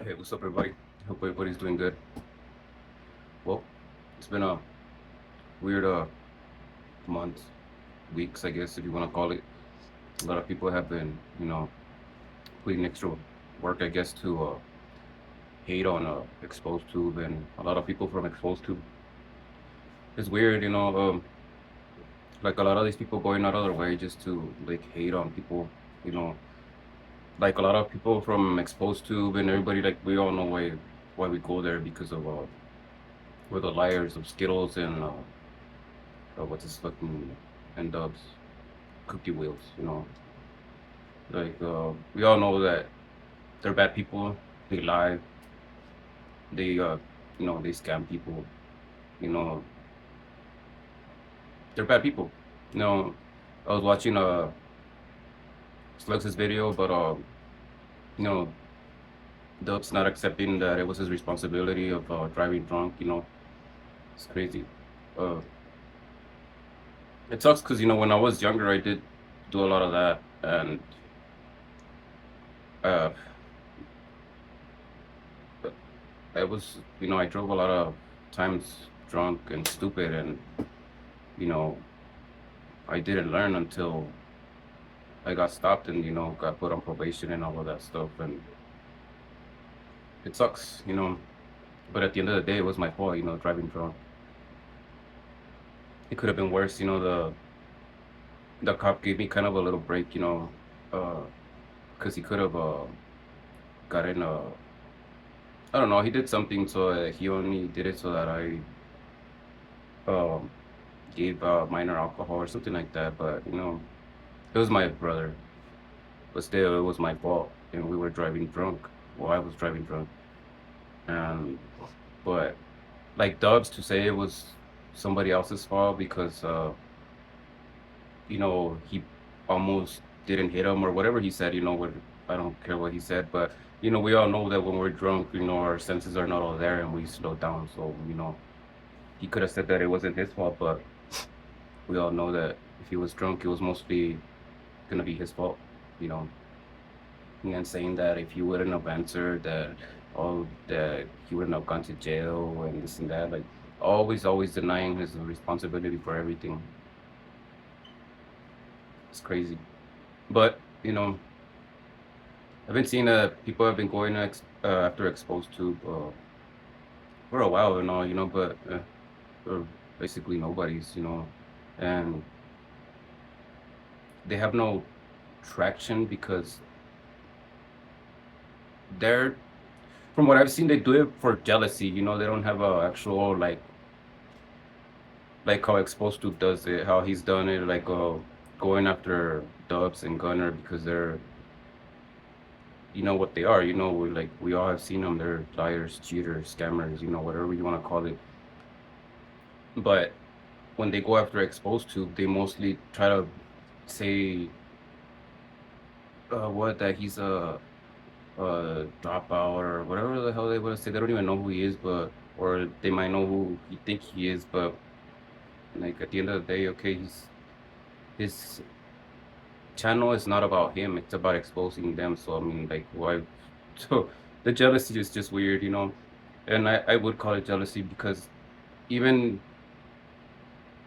Hey, what's up, everybody? Hope everybody's doing good. Well, it's been a weird month, weeks, I guess, if you want to call it. A lot of people have been, putting extra work, I guess, to hate on Exposed Tube, and a lot of people from Exposed Tube. It's weird, like a lot of these people going out of their way just to like hate on people, you know, like a lot of people from Exposed Tube and everybody, like we all know why we go there because of we're the liars of Skittles and what's his fucking and Dubs cookie wheels, like we all know that they're bad people. They lie. They they scam people. You know they're bad people. You know, I was watching Slugs' video, but you know Dubs not accepting that it was his responsibility of driving drunk. It's crazy. Uh, it sucks because when I was younger, I did do a lot of that, and uh, I was I drove a lot of times drunk and stupid, and you know I didn't learn until I got stopped and got put on probation and all of that stuff, and it sucks. But at the end of the day, it was my fault, driving drunk. It could have been worse. The cop gave me kind of a little break, because he could have gotten I don't know. He did something, so he only did it so that I um gave minor alcohol or something like that. But it was my brother, but still, it was my fault, and we were driving drunk. Well, I was driving drunk, and but like Dubs to say it was somebody else's fault because he almost didn't hit him or whatever he said. What I don't care what he said, but we all know that when we're drunk, our senses are not all there and we slow down. So he could have said that it wasn't his fault, but we all know that if he was drunk, it was mostly gonna be his fault. You know, and saying that if he wouldn't have answered that, oh, that he wouldn't have gone to jail and this and that, like always denying his responsibility for everything. It's crazy. But I've been seeing that people have been going after Exposed to for a while and all, but they're basically nobody's, and they have no traction because they're, from what I've seen, they do it for jealousy. They don't have a actual like how Exposed to does it, how he's done it, like going after Dubs and Gunner because they're what they are. We all have seen them. They're liars, cheaters, scammers, whatever you want to call it. But when they go after Exposed to, they mostly try to say what that he's a dropout or whatever the hell they want to say. They don't even know who he is, but or they might know who he think he is, but like at the end of the day, okay, his channel is not about him, it's about exposing them. So I mean, like, why? So the jealousy is just weird, and I would call it jealousy because even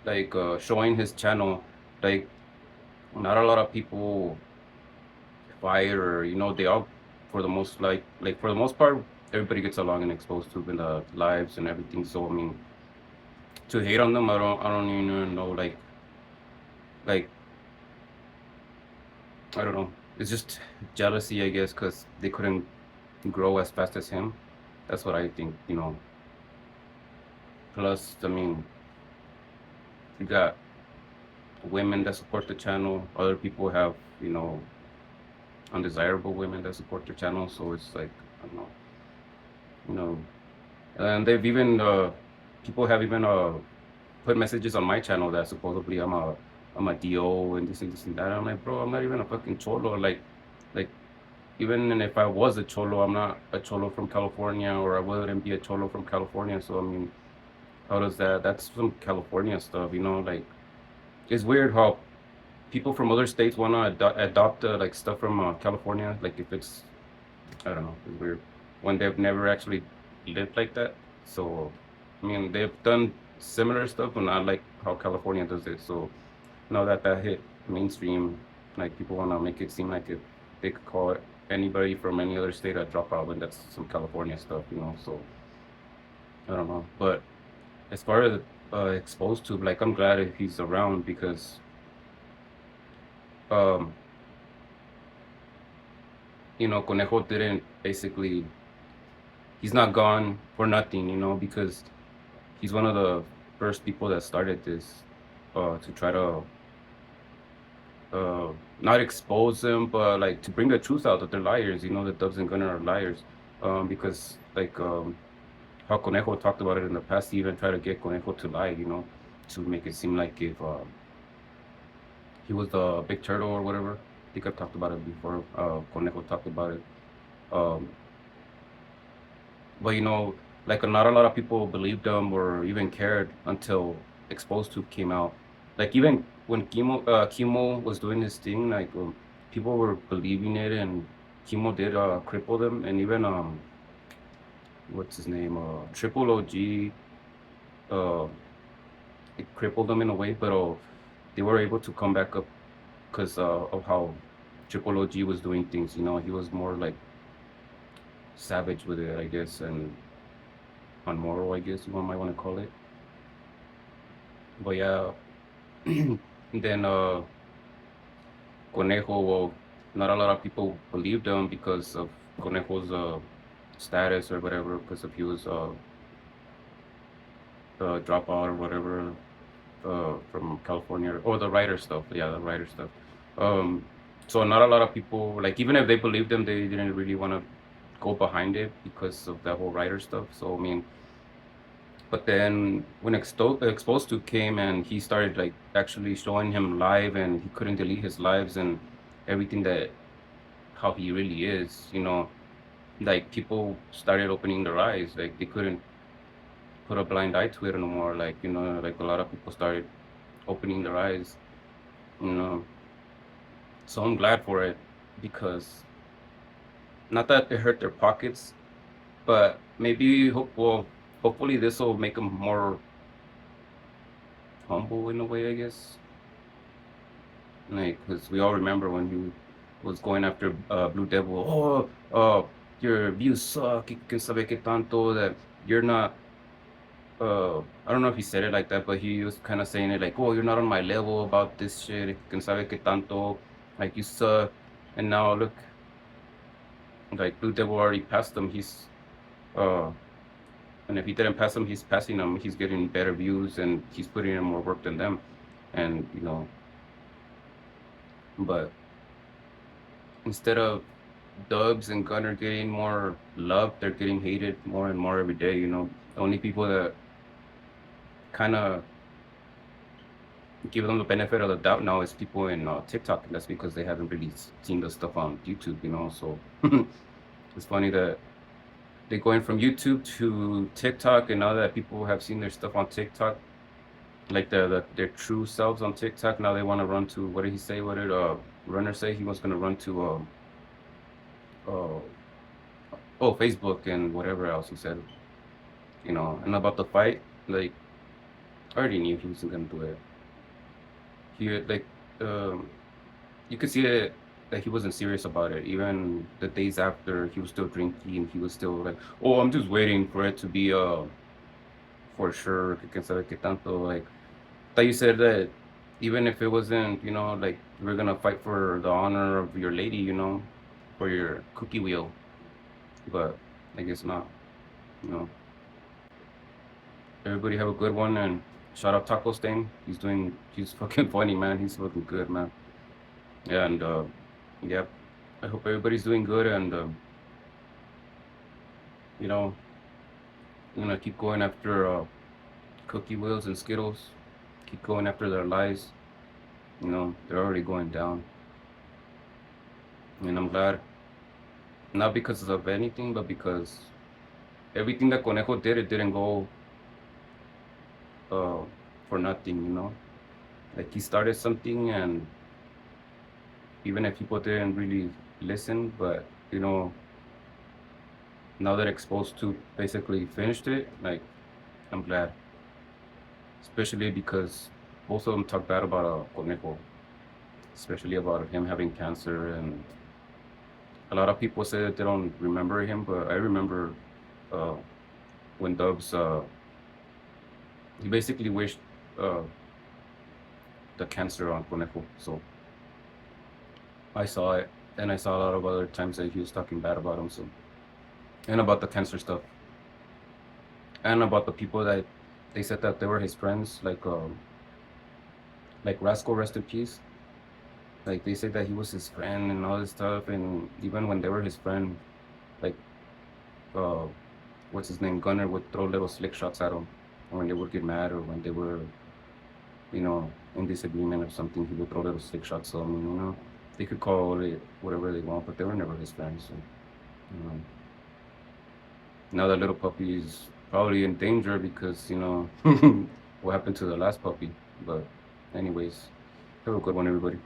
like showing his channel, like not a lot of people fight, or they all, for the most, like for the most part, everybody gets along and Exposed to in the lives and everything. So I mean, to hate on them, I don't even know, like I don't know. It's just jealousy, I guess, because they couldn't grow as fast as him. That's what I think. Plus, I mean, you got women that support the channel. Other people have, undesirable women that support the channel. So it's like, I don't know, you know. And they've even, people have even put messages on my channel that supposedly I'm a DO and this and that. I'm like, bro, I'm not even a fucking cholo. Like even if I was a cholo, I'm not a cholo from California, or I wouldn't be a cholo from California. So I mean, how does that? That's some California stuff. Like it's weird how people from other states want to adopt like stuff from California. Like if it's, I don't know, it's weird. when they've never actually lived like that. So, I mean, they've done similar stuff, but not like how California does it. So now that that hit mainstream, like people want to make it seem like they could call anybody from any other state a dropout when that's some California stuff, you know. So I don't know, but as far as exposed to, like, I'm glad if he's around because um you know, Conejo didn't basically, he's not gone for nothing, you know, because he's one of the first people that started this to try to uh not expose them, but like to bring the truth out that they're liars, you know, the Dubs and Gunner are liars. Because like how Conejo talked about it in the past, he even tried to get Conejo to lie, you know, to make it seem like if he was the big turtle or whatever. I think I've talked about it before. Conejo talked about it. Um, but you know, like not a lot of people believed him or even cared until Exposed to came out. Like even when Kimo was doing his thing, like people were believing it, and Kimo did cripple them, and even what's his name, Triple OG, uh, it crippled them in a way, but they were able to come back up because of how Triple OG was doing things. You know, he was more like savage with it, I guess, and unmoral, I guess you might want to call it. But yeah, then Conejo, well, not a lot of people believed him because of Conejo's status or whatever, because of he was dropout or whatever from California, or the writer stuff. Yeah, the writer stuff. Um, so not a lot of people, like, even if they believed him, they didn't really want to go behind it because of that whole writer stuff. So I mean, but then when Exposed to came and he started like actually showing him live, and he couldn't delete his lives and everything, that how he really is, you know, like people started opening their eyes. Like they couldn't put a blind eye to it anymore. Like, you know, like a lot of people started opening their eyes, you know. So I'm glad for it because not that it hurt their pockets, but maybe well, hopefully this will make them more humble in a way, I guess. Like, because we all remember when he was going after Blue Devil. Oh, your views suck. Que sabe que tanto that you're not. I don't know if he said it like that, but he was kind of saying it like, "Oh, you're not on my level about this shit. Que sabe que tanto, like you suck." And now look, like Blue Devil already passed him. Uh, and if he didn't pass him, he's passing him. He's getting better views, and he's putting in more work than them. And you know, but instead of Dubs and Gunner getting more love, they're getting hated more and more every day. You know, the only people that kind of give them the benefit of the doubt now is people in TikTok, and that's because they haven't really seen the stuff on YouTube. You know, so it's funny that they're going from YouTube to TikTok, and now that people have seen their stuff on TikTok, like their true selves on TikTok, now they want to run to, what did he say? What did Runner say? He was gonna run to uh, Facebook and whatever else he said, you know. And about the fight, like I already knew he wasn't gonna do it. He like um, you could see that he wasn't serious about it. Even the days after, he was still drinking, and he was still like, "Oh, I'm just waiting for it to be for sure." Que sabe que tanto, like thought you said that even if it wasn't, you know, like we're gonna fight for the honor of your lady, you know, for your cookie wheel, but I guess not, you know. Everybody have a good one, and shout out Taco Stain. He's fucking funny, man. He's fucking good, man. Yeah, and yeah, I hope everybody's doing good, and you know, I'm gonna keep going after cookie wheels and Skittles. Keep going after their lives. You know, they're already going down, and I'm glad, not because of anything, but because everything that Conejo did, it didn't go uh, for nothing, you know. Like he started something, and even if people didn't really listen, but you know, now that exposed to basically finished it, like I'm glad, especially because both of them talk bad about Conejo, especially about him having cancer, and a lot of people say that they don't remember him, but I remember uh, when Dubs he basically wished uh, the cancer on Conejo, so I saw it, and I saw a lot of other times that he was talking bad about him, so and about the cancer stuff, and about the people that they said that they were his friends, like Rascal, rest in peace. Like they said that he was his friend and all this stuff, and even when they were his friend, like uh, what's his name, Gunner would throw little slick shots at him, and when they would get mad or when they were, in disagreement or something, he would throw little slick shots at them. They could call it whatever they want, but they were never his friends. So, you know, now that little puppy is probably in danger because what happened to the last puppy. But anyways, have a good one, everybody.